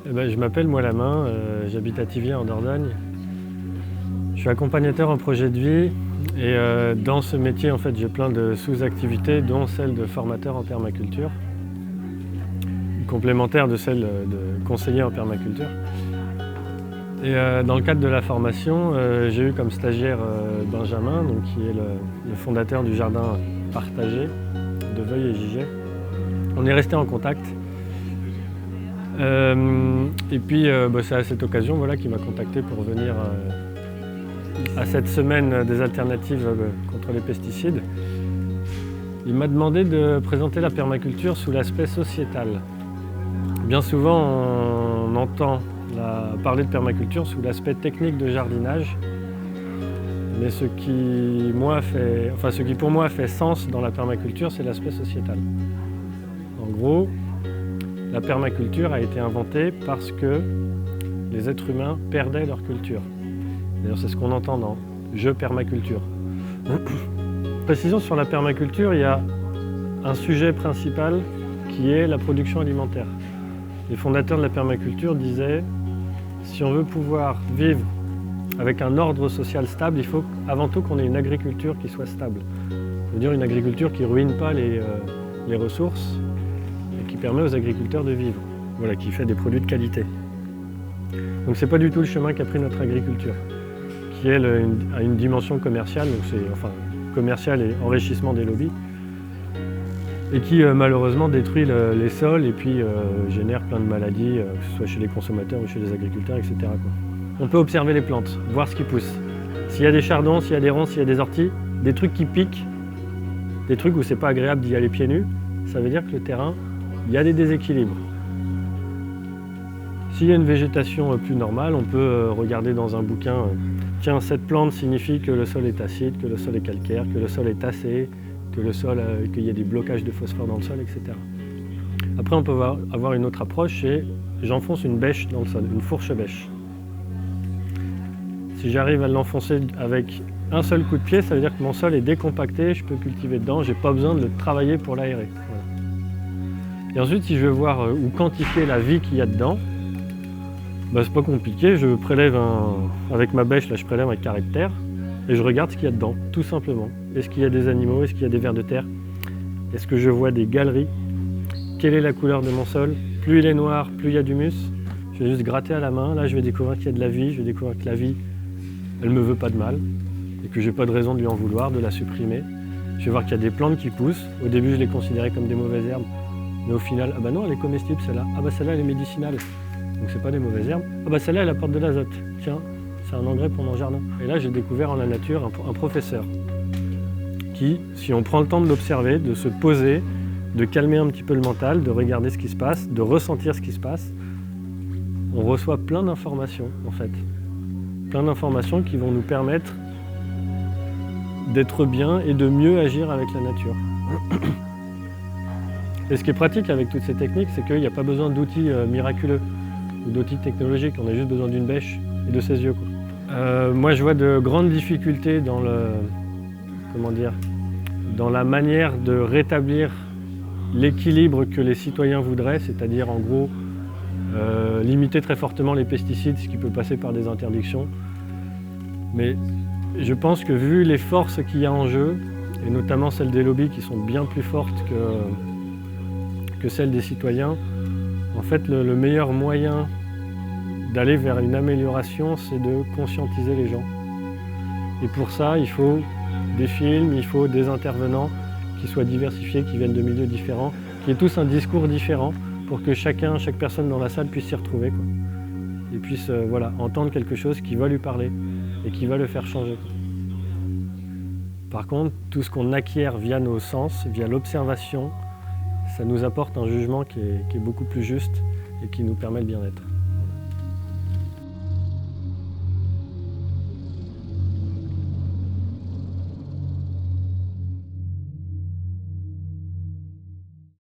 Je m'appelle Moilamain, j'habite à Thiviers en Dordogne. Je suis accompagnateur en projet de vie et dans ce métier en fait, j'ai plein de sous-activités dont celle de formateur en permaculture, complémentaire de celle de conseiller en permaculture. Et dans le cadre de la formation, j'ai eu comme stagiaire Benjamin, donc, qui est le fondateur du jardin partagé de Veuille et Giget. On est resté en contact. Et puis c'est à cette occasion qu'il m'a contacté pour venir à cette semaine des alternatives contre les pesticides. Il m'a demandé de présenter la permaculture sous l'aspect sociétal. Bien souvent on entend parler de permaculture sous l'aspect technique de jardinage, mais ce qui pour moi fait sens dans la permaculture, c'est l'aspect sociétal. En gros, la permaculture a été inventée parce que les êtres humains perdaient leur culture. D'ailleurs, c'est ce qu'on entend dans « je permaculture ». Précision sur la permaculture, il y a un sujet principal qui est la production alimentaire. Les fondateurs de la permaculture disaient « si on veut pouvoir vivre avec un ordre social stable, il faut avant tout qu'on ait une agriculture qui soit stable ». Ça veut dire une agriculture qui ne ruine pas les ressources, qui permet aux agriculteurs de vivre, qui fait des produits de qualité. Donc c'est pas du tout le chemin qu'a pris notre agriculture, qui elle a une dimension commerciale, donc c'est commercial et enrichissement des lobbies, et qui malheureusement détruit les sols et puis génère plein de maladies, que ce soit chez les consommateurs ou chez les agriculteurs, etc. On peut observer les plantes, voir ce qui pousse. S'il y a des chardons, s'il y a des ronces, s'il y a des orties, des trucs qui piquent, des trucs où c'est pas agréable d'y aller pieds nus, ça veut dire que le terrain, il y a des déséquilibres. S'il y a une végétation plus normale, on peut regarder dans un bouquin tiens, cette plante signifie que le sol est acide, que le sol est calcaire, que le sol est tassé, qu'il y a des blocages de phosphore dans le sol, etc. Après, on peut avoir une autre approche, c'est j'enfonce une bêche dans le sol, une fourche bêche. Si j'arrive à l'enfoncer avec un seul coup de pied, ça veut dire que mon sol est décompacté, je peux cultiver dedans, je n'ai pas besoin de le travailler pour l'aérer. Et ensuite, si je veux voir ou quantifier la vie qu'il y a dedans, c'est pas compliqué, je prélève avec ma bêche, je prélève un carré de terre et je regarde ce qu'il y a dedans, tout simplement. Est-ce qu'il y a des animaux, est-ce qu'il y a des vers de terre, est-ce que je vois des galeries, quelle est la couleur de mon sol, plus il est noir, plus il y a d'humus, je vais juste gratter à la main, là je vais découvrir qu'il y a de la vie, je vais découvrir que la vie, elle me veut pas de mal et que j'ai pas de raison de lui en vouloir, de la supprimer. Je vais voir qu'il y a des plantes qui poussent, au début je les considérais comme des mauvaises herbes. Mais au final, non, elle est comestible celle-là. Celle-là, elle est médicinale. Donc c'est pas des mauvaises herbes. Celle-là, elle apporte de l'azote. Tiens, c'est un engrais pour mon jardin. Et là, j'ai découvert en la nature un professeur qui, si on prend le temps de l'observer, de se poser, de calmer un petit peu le mental, de regarder ce qui se passe, de ressentir ce qui se passe, on reçoit plein d'informations, en fait. Plein d'informations qui vont nous permettre d'être bien et de mieux agir avec la nature. Et ce qui est pratique avec toutes ces techniques, c'est qu'il n'y a pas besoin d'outils miraculeux ou d'outils technologiques, on a juste besoin d'une bêche et de ses yeux. Moi, je vois de grandes difficultés dans la manière de rétablir l'équilibre que les citoyens voudraient, c'est-à-dire en gros limiter très fortement les pesticides, ce qui peut passer par des interdictions. Mais je pense que vu les forces qu'il y a en jeu, et notamment celles des lobbies qui sont bien plus fortes que celle des citoyens, en fait le meilleur moyen d'aller vers une amélioration, c'est de conscientiser les gens. Et pour ça, il faut des films, il faut des intervenants qui soient diversifiés, qui viennent de milieux différents, qui aient tous un discours différent pour que chaque personne dans la salle puisse s'y retrouver, et puisse entendre quelque chose qui va lui parler et qui va le faire changer. Par contre, tout ce qu'on acquiert via nos sens, via l'observation, ça nous apporte un jugement qui est beaucoup plus juste et qui nous permet le bien-être.